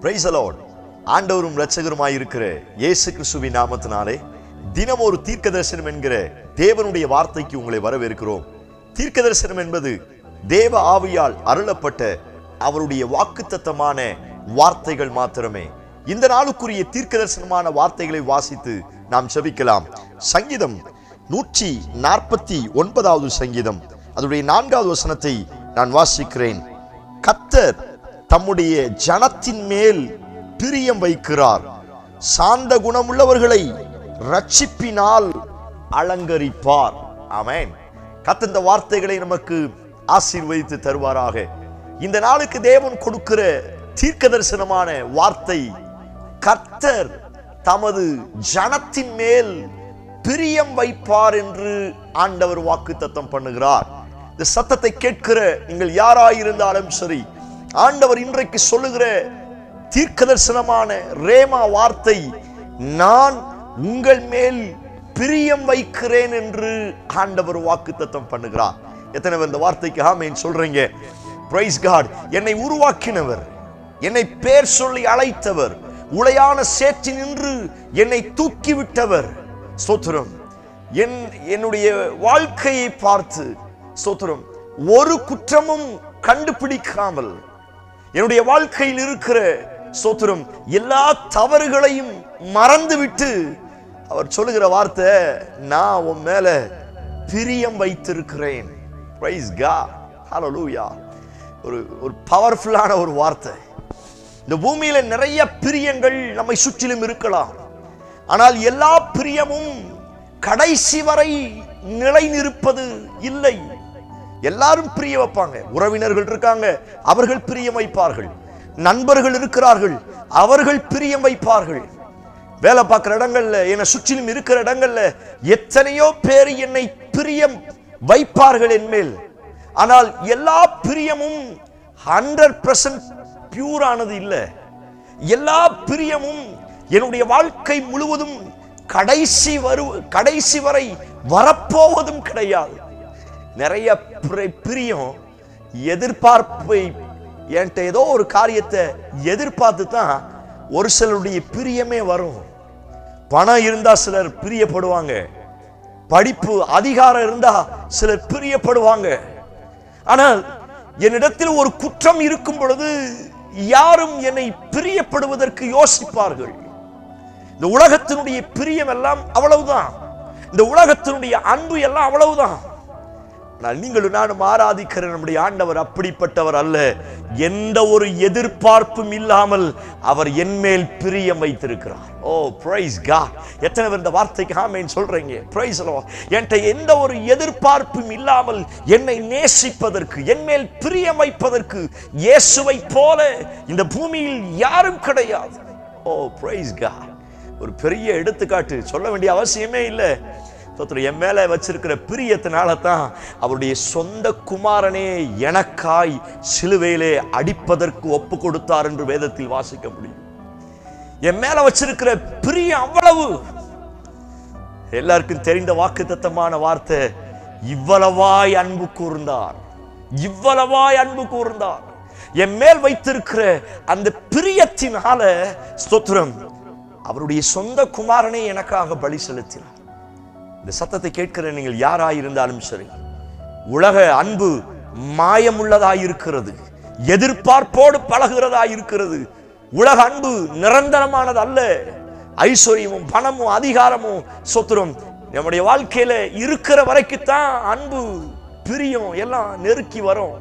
Price the Lord. ஆண்டவரும் இரட்சகருமாய் இருக்கிற இயேசு கிறிஸ்துவின் நாமத்தினாலே தினம் ஒரு தீர்க்க தரிசனம் என்கிற தேவனுடைய வார்த்தைக்கு உங்களை வரவேற்கிறோம். தீர்க்க தரிசனம் என்பது தேவ ஆவியால் அருளப்பட்ட அவருடைய வாக்குத்தத்தமான வார்த்தைகள் மாத்திரமே. இந்த நாளுக்குரிய தீர்க்க தரிசனமான வார்த்தைகளை வாசித்து நாம் ஜெபிக்கலாம். சங்கீதம் 149வது சங்கீதம் அதனுடைய 4வது வசனத்தை நான் வாசிக்கிறேன். கர்த்தர் தம்முடைய ஜனத்தின் மேல் பிரியம் வைக்கிறார், சாந்த குணமுள்ளவர்களை ரட்சிப்பினால் அலங்கரிப்பார். ஆமென். கர்த்தர் இந்த வார்த்தைகளை நமக்கு ஆசீர்வதித்து தருவாராக. இந்த நாளுக்கு தேவன் கொடுக்கிற தீர்க்க தரிசனமான வார்த்தை, கர்த்தர் தமது ஜனத்தின் மேல் பிரியம் வைப்பார் என்று ஆண்டவர் வாக்குத்தத்தம் பண்ணுகிறார். இந்த சத்தத்தை கேட்கிற நீங்கள் யாராயிருந்தாலும் சரி, ஆண்டவர் இன்றைக்கு சொல்லுகிற தீர்க்க தரிசனமான ரேமா வார்த்தை, நான் உங்கள் மேல் பிரியம் வைக்கிறேன் என்று ஆண்டவர் வாக்குத்தத்தம் பண்ணுகிறார். எத்தனை பேர் இந்த வார்த்தைக்கு ஆமென் சொல்றீங்க? Praise God. என்னை உருவாக்கினவர், என்னை பேர் சொல்லி அழைத்தவர், உளையான சேற்றில் நின்று என்னை தூக்கிவிட்டவர். ஸ்தோத்திரம். என்னுடைய வாழ்க்கையை பார்த்து ஸ்தோத்திரம், ஒரு குற்றமும் கண்டுபிடிக்காமல் என்னுடைய வாழ்க்கையில் இருக்கிற ஸ்தோத்திரம் எல்லா தவறுகளையும் மறந்துவிட்டு அவர் சொல்லுகிற வார்த்தை, நான் உன் மேல பிரியம் வைத்திருக்கிறேன். Praise God. ஹல்லேலூயா. ஒரு பவர்ஃபுல்லான ஒரு வார்த்தை. இந்த பூமியில நிறைய பிரியங்கள் நம்மை சுற்றிலும் இருக்கலாம். ஆனால் எல்லா பிரியமும் கடைசி வரை நிலை நிற்பது இல்லை. எல்லாரும் பிரிய வைப்பாங்க. உறவினர்கள் இருக்காங்க, அவர்கள் பிரியம் வைப்பார்கள். நண்பர்கள் இருக்கிறார்கள், அவர்கள் பிரியம் வைப்பார்கள். வேலை பார்க்கிற இடங்கள்ல, என்னை சுற்றிலும் இருக்கிற இடங்கள்ல எத்தனையோ பேர் என்னை பிரியம் வைப்பார்கள் என் மேல். ஆனால் எல்லா பிரியமும் 100% பியூரானது இல்லை. எல்லா பிரியமும் என்னுடைய வாழ்க்கை முழுவதும் கடைசி வரை வரப்போவதும் கிடையாது. நிறைய பிரியம் எதிர்பார்ப்பை, என்கிட்ட ஏதோ ஒரு காரியத்தை எதிர்பார்த்து தான் ஒரு சிலருடைய பிரியமே வரும். பணம் இருந்தா சிலர் பிரியப்படுவாங்க, படிப்பு அதிகாரம் இருந்தா சிலர் பிரியப்படுவாங்க. ஆனால் என்னிடத்தில் ஒரு குற்றம் இருக்கும் பொழுது யாரும் என்னை பிரியப்படுவதற்கு யோசிப்பார்கள். இந்த உலகத்தினுடைய பிரியம் எல்லாம் அவ்வளவுதான், இந்த உலகத்தினுடைய அன்பு எல்லாம் அவ்வளவுதான். நீங்களும் நானும் ஆராதிக்கிற நம்முடைய ஆண்டவர் அப்படிப்பட்டவர் அல்ல. எந்த ஒரு எதிர்பார்ப்பும் இல்லாமல் அவர் என் மேல் பிரியம் வைத்திருக்கிறார். ஓ பிரைஸ் காட். எத்தனை பேர் இந்த வார்த்தைக்கு ஆமென் சொல்றீங்க? Price the Lord. என்கிட்ட எந்த ஒரு எதிர்பார்ப்பும் இல்லாமல் என்னை நேசிப்பதற்கு, என் மேல் பிரியம் வைப்பதற்கு இயேசுவை போல இந்த பூமியில் யாரும் கிடையாது. ஓ பிரைஸ் காட். ஒரு பெரிய எடுத்துக்காட்டு சொல்ல வேண்டிய அவசியமே இல்லை. என் மேல வச்சிருக்கிற பிரியத்தினால தான் அவருடைய சொந்த குமாரனே எனக்காய் சிலுவையிலே அடிப்பதற்கு ஒப்பு கொடுத்தார் என்று வேதத்தில் வாசிக்க முடியும். என் மேல வச்சிருக்கிற பிரியம் அவ்வளவு. எல்லாருக்கும் தெரிந்த வாக்குத்தத்தமான வார்த்தை, இவ்வளவாய் அன்பு கூர்ந்தார், இவ்வளவாய் அன்பு கூர்ந்தார். என் மேல் வைத்திருக்கிற அந்த பிரியத்தினால ஸ்தோத்திரம், அவருடைய சொந்த குமாரனே எனக்காக பலி செலுத்தினார். இந்த சத்தத்தை கேட்கிற நீங்கள் யாராயிருந்தாலும் சரி, உலக அன்பு மாயமுள்ளதாயிருக்கிறது, எதிர்பார்ப்போடு பழகுகிறதாயிருக்கிறது. உலக அன்பு நிரந்தரமானது அல்ல. ஐஸ்வர்யமும் பணமும் அதிகாரமும் சொத்துரும் நம்முடைய வாழ்க்கையில இருக்கிற வரைக்குத்தான் அன்பு பிரியம் எல்லாம் நெருக்கி வரும்.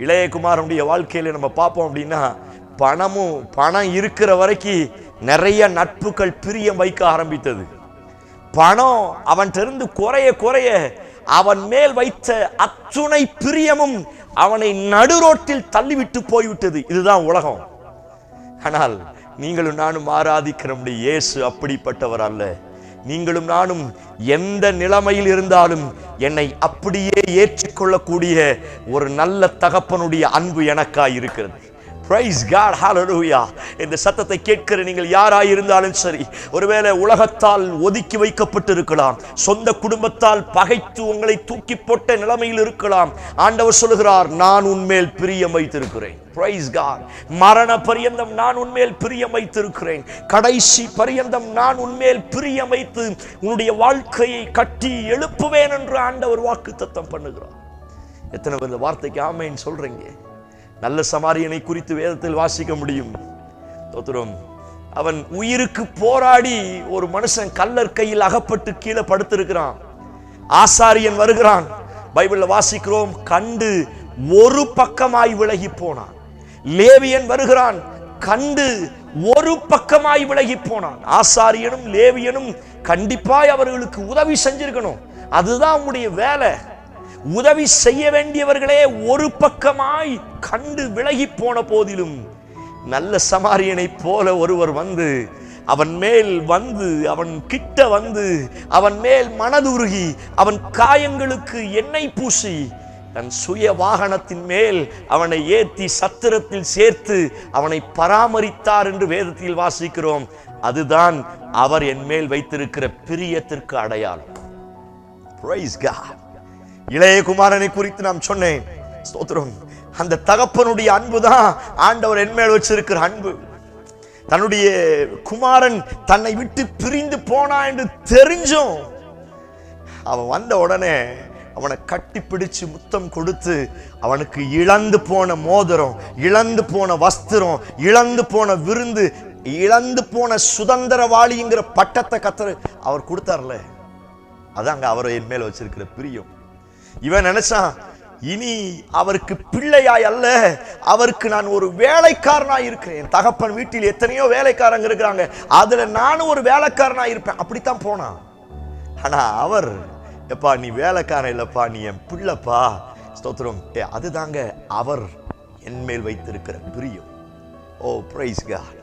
இளைய குமாரனுடைய வாழ்க்கையில நம்ம பார்ப்போம் அப்படின்னா, பணம் இருக்கிற வரைக்கும் நிறைய நட்புகள் பிரியம் வைக்க ஆரம்பித்தது. பணம் அவன்கிட்ட குறைய அவன் மேல் வைத்த அத்துணை பிரியமும் அவனை நடுரோட்டில் தள்ளிவிட்டு போய்விட்டது. இதுதான் உலகம். ஆனால் நீங்களும் நானும் ஆராதிக்கிற இயேசு அப்படிப்பட்டவர் அல்ல. நீங்களும் நானும் எந்த நிலைமையில் இருந்தாலும் என்னை அப்படியே ஏற்றுக்கொள்ளக்கூடிய ஒரு நல்ல தகப்பனுடைய அன்பு எனக்காய் இருக்கிறது. Praise God, hallelujah. இந்த சத்தத்தை கேட்கிற நீங்கள் யாராய் இருந்தாலும் சரி, ஒருவேளை உலகத்தால் ஒதுக்கி வைக்கப்பட்டு இருக்கலாம், சொந்த குடும்பத்தால் பகைத்து உங்களை தூக்கி போட்ட நிலைமையில் இருக்கலாம். ஆண்டவர் சொல்லுகிறார், நான் உன்மேல் பிரியம் வைத்திருக்கிறேன். Praise God. மரண பரியந்தம் நான் உன்மேல் பிரியம் வைத்திருக்கிறேன். கடைசி பரியந்தம் நான் உன்மேல் பிரியம் வைத்து உன்னுடைய வாழ்க்கையை கட்டி எழுப்புவேன் என்று ஆண்டவர் வாக்குத்தத்தம் பண்ணுகிறார். எத்தனை பேர் இந்த வார்த்தைக்கு ஆமென் சொல்றீங்க? நல்ல சமாரியனை குறித்து வேதத்தில் வாசிக்க முடியும். தோத்திரம், அவன் உயிருக்கு போராடி ஒரு மனுஷன் கல்லர் கையில் அகப்பட்டு கீழே படுத்திருக்கிறான். ஆசாரியன் வருகிறான், பைபிள்ல வாசிக்கிறோம், கண்டு ஒரு பக்கமாய் விலகி போனான். லேவியன் வருகிறான், கண்டு ஒரு பக்கமாய் விலகி போனான். ஆசாரியனும் லேவியனும் கண்டிப்பாய் அவர்களுக்கு உதவி செஞ்சிருக்கணும். அதுதான் உங்களுடைய வேலை. உதவி செய்ய வேண்டியவர்களே ஒரு பக்கமாய் கண்டு விலகி போன போதிலும் நல்ல சமாரியனை போல ஒருவர் வந்து அவன் மேல் வந்து அவன் கிட்ட வந்து அவன் மேல் மனதுருகி அவன் காயங்களுக்கு எண்ணெய் பூசி தன் சுய வாகனத்தின் மேல் அவனை ஏற்றி சத்திரத்தில் சேர்த்து அவனை பராமரித்தார் என்று வேதத்தில் வாசிக்கிறோம். அதுதான் அவர் என் மேல் வைத்திருக்கிற பிரியத்திற்கு அடையாளம். Praise God. இளைய குமாரனை குறித்து நாம் சொன்னேன். ஸ்தோத்திரம். அந்த தகப்பனுடைய அன்புதான் ஆண்டவர் என் மேல் வச்சிருக்கிற அன்பு. தன்னுடைய குமாரன் தன்னை விட்டு பிரிந்து போனா என்று தெரிஞ்சும் அவன் வந்த உடனே அவனை கட்டி பிடிச்சு முத்தம் கொடுத்து அவனுக்கு இழந்து போன மோதிரம், இழந்து போன வஸ்திரம், இழந்து போன விருந்து, இழந்து போன சுதந்திரவாளிங்கிற பட்டத்தை கத்தர் அவர் கொடுத்தார்ல. அதாங்க அவர் என் மேல வச்சிருக்கிற பிரியம். இவன் நினைச்சான், இனி அவருக்கு பிள்ளையாய் அல்ல, அவருக்கு நான் ஒரு வேலைக்காரனாய் இருக்கிறேன். தகப்பன் வீட்டில் எத்தனையோ வேலைக்காரங்க இருக்கிறாங்க, அதுல நானும் ஒரு வேலைக்காரனாய் இருப்பேன், அப்படித்தான் போனான். ஆனா அவர், எப்பா நீ வேலைக்காரன் இல்லப்பா, நீ என் பிள்ளைப்பா. ஸ்தோத்திரம். அதுதாங்க அவர் என் மேல் வைத்திருக்கிற பிரியம். ஓ பிரைஸ் காட்.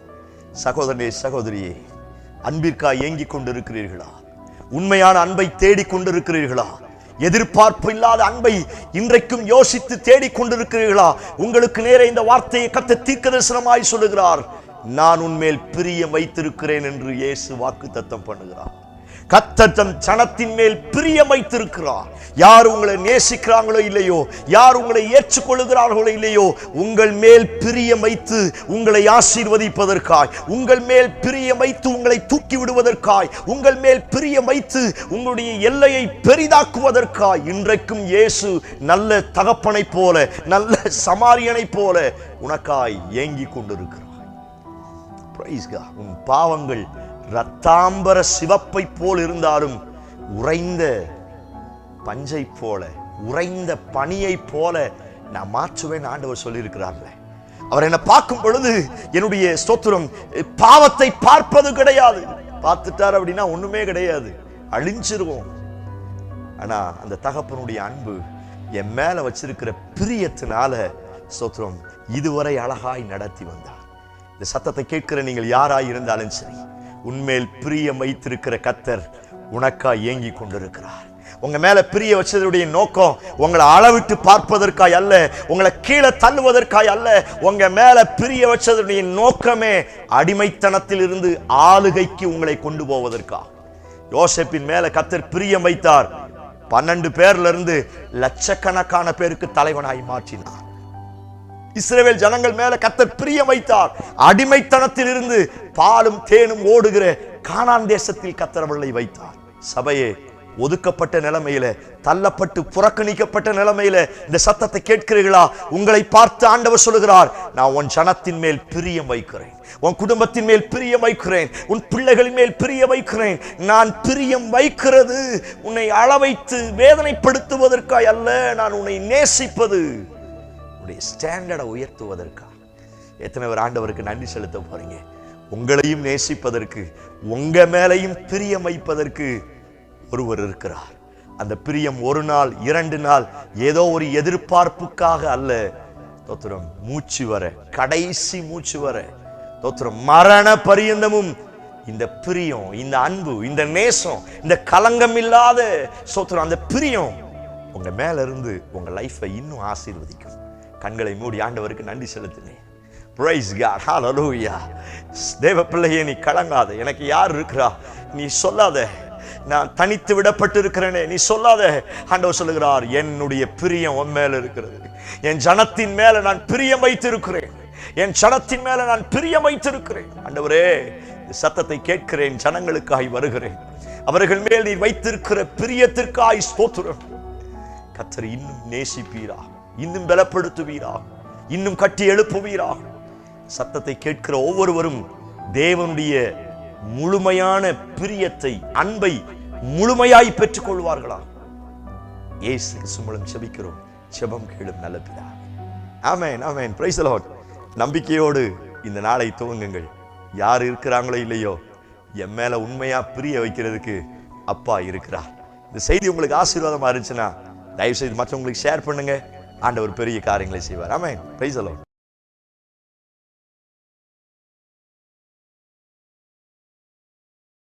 சகோதரனே சகோதரியே, அன்பிற்காய் ஏங்கிக் கொண்டிருக்கிறீர்களா? உண்மையான அன்பை தேடிக் கொண்டிருக்கிறீர்களா? எதிர்பார்ப்பு இல்லாத அன்பை இன்றைக்கும் யோசித்து தேடிக்கொண்டிருக்கிறீர்களா? உங்களுக்கு நேரே இந்த வார்த்தையை கர்த்தர் தீர்க்கதரிசனமாய் சொல்லுகிறார், நான் உன்மேல் பிரியம் வைத்திருக்கிறேன் என்று இயேசு வாக்குத்தத்தம் பண்ணுகிறார். கர்த்தர் தம் ஜனத்தின் மேல் பிரியம் வைத்திருக்கிறார். யார் உங்களை நேசிக்கிறாங்களோ இல்லையோ, யார் உங்களை ஏற்றுக்கொள்ளுகிறார்களோ இல்லையோ, உங்கள் மேல் பிரியம் வைத்து உங்களை ஆசீர்வதிப்பதற்காய், உங்கள் மேல் பிரியம் வைத்து உங்களை தூக்கி விடுவதற்காய், உங்கள் மேல் பிரியம் வைத்து உங்களுடைய எல்லையை பெரிதாக்குவதற்காய் இன்றைக்கும் இயேசு நல்ல தகப்பனை போல, நல்ல சமாரியனை போல உனக்காய் ஏங்கிக் கொண்டிருக்கிறார். Praise God. உன் பாவங்கள் இரத்தாம்பர சிவப்பை போல் இருந்தாலும் உறைந்த பஞ்சை போல, உறைந்த பனியை போல நான் மாற்றுவேன் ஆண்டவர் சொல்லியிருக்கிறார்ல. அவர் என்னை பார்க்கும் பொழுது என்னுடைய ஸ்தோத்திரம் பாவத்தை பார்ப்பது கிடையாது. பார்த்துட்டார் அப்படின்னா ஒண்ணுமே கிடையாது, அழிஞ்சிருவோம். ஆனா அந்த தகப்பனுடைய அன்பு என் மேல வச்சிருக்கிற பிரியத்தினால ஸ்தோத்திரம் இதுவரை அழகாய் நடத்தி வந்தார். இந்த சத்தத்தை கேட்கிற நீங்கள் யாராய் இருந்தாலும் சரி, உன்மேல் பிரியம் வைத்திருக்கிற கர்த்தர் உனக்காய் ஏங்கி கொண்டிருக்கிறார். உங்க மேல பிரிய வச்சதுடைய நோக்கம் உங்களை அளவிட்டு பார்ப்பதற்காய் அல்ல, உங்களை கீழே தள்ளுவதற்காய் அல்ல. உங்க மேல பிரிய வச்சதுடைய நோக்கமே அடிமைத்தனத்தில் இருந்து ஆளுகைக்கு உங்களை கொண்டு போவதற்கா. யோசேப்பின் மேல கர்த்தர் பிரியம் வைத்தார். 12 பேர்ல இருந்து லட்சக்கணக்கான பேருக்கு தலைவனாய் மாற்றினார். இஸ்ரவேல் ஜனங்கள் மேல கர்த்தர் பிரியம் வைத்தார். அடிமைத்தனத்தில் இருந்து பாலும் தேனும் ஓடுகிற கானான் தேசத்தில் கர்த்தர் அவர்களை வைத்தார். சபையே, ஒதுக்கப்பட்ட நிலைமையில, தள்ளப்பட்டு புறக்கணிக்கப்பட்ட நிலைமையில இந்த சத்தத்தை கேட்கிறீர்களா? உங்களை பார்த்து ஆண்டவர் சொல்லுகிறார், நான் உன் ஜனத்தின் மேல் பிரியம் வைக்கிறேன், உன் குடும்பத்தின் மேல் பிரியம் வைக்கிறேன், உன் பிள்ளைகளின் மேல் பிரியம் வைக்கிறேன். நான் பிரியம் வைக்கிறது உன்னை அளவைத்து வேதனைப்படுத்துவதற்காய் அல்ல, நான் உன்னை நேசிப்பது உன்னுடைய ஸ்டாண்டர்டை உயர்த்துவதற்காக. எத்தனை பேர் ஆண்டவருக்கு நன்றி செலுத்த போறீங்க? உங்களையும் நேசிப்பதற்கு, உங்க மேலையும் பிரியம் வைப்பதற்கு ஒருவர் இருக்கிறார். அந்த பிரியம் ஒரு நாள் 2 நாள் ஏதோ ஒரு எதிர்பார்ப்புக்காக அல்ல. தோத்திரம் மூச்சு வர, கடைசி மூச்சு வர, தோத்திரம் மரண பரியந்தமும் இந்த பிரியம், இந்த அன்பு, இந்த நேசம், இந்த கலங்கம் இல்லாத சோத்திரம் அந்த பிரியம் உங்க மேல இருந்து உங்க லைஃபை இன்னும் ஆசீர்வதிக்கும். கண்களை மூடி ஆண்டவருக்கு நன்றி செலுத்தினேன். Praise God. Hallelujah. தேவ பிள்ளையே, நீ கலங்காத. எனக்கு யார் இருக்கிறா? நீ சொல்லாத, நான் தனித்து விடப்பட்டு இருக்கிறேனே, நீ சொல்லாத. ஆண்டவர் சொல்லுகிறார், என்னுடைய பிரியம் உன் மேல இருக்கிறது. என் ஜனத்தின் மேல நான் பிரியம் வைத்திருக்கிறேன். என் ஜனத்தின் மேல நான் பிரியம் வைத்திருக்கிறேன். ஆண்டவரே, இந்த சத்தத்தை கேட்கிறேன், ஜனங்களுக்காய் வருகிறேன். அவர்கள் மேல் நீ வைத்திருக்கிற பிரியத்திற்காய் ஸ்தோத்திரம். கர்த்தர் இன்னும் நேசிப்பீரா, இன்னும் பலப்படுத்துவீரா, இன்னும் கட்டி எழுப்புவீரா. சத்தத்தை கேட்கிற ஒவ்வொருவரும் தேவனுடைய முழுமையான பிரியத்தை, அன்பை முழுமையாய் பெற்றுக் கொள்வார்களா? இயேசு கிறிஸ்து மூலம் ஜெபிக்கிறோம். ஜெபம் கேளும் நல்ல பிதாவே. Amen, amen. Praise the Lord. நம்பிக்கையோடு இந்த நாளை துவங்குங்கள். யார் இருக்கிறாங்களோ இல்லையோ, என் மேல உண்மையா பிரிய வைக்கிறதுக்கு அப்பா இருக்கிறார். இந்த செய்தி உங்களுக்கு ஆசீர்வாதமா இருந்துச்சுன்னா தயவு செய்து மற்றவங்களுக்கு ஷேர் பண்ணுங்க. ஆண்டவர் பெரிய காரியங்களை செய்வார். ஆமென். Praise the Lord.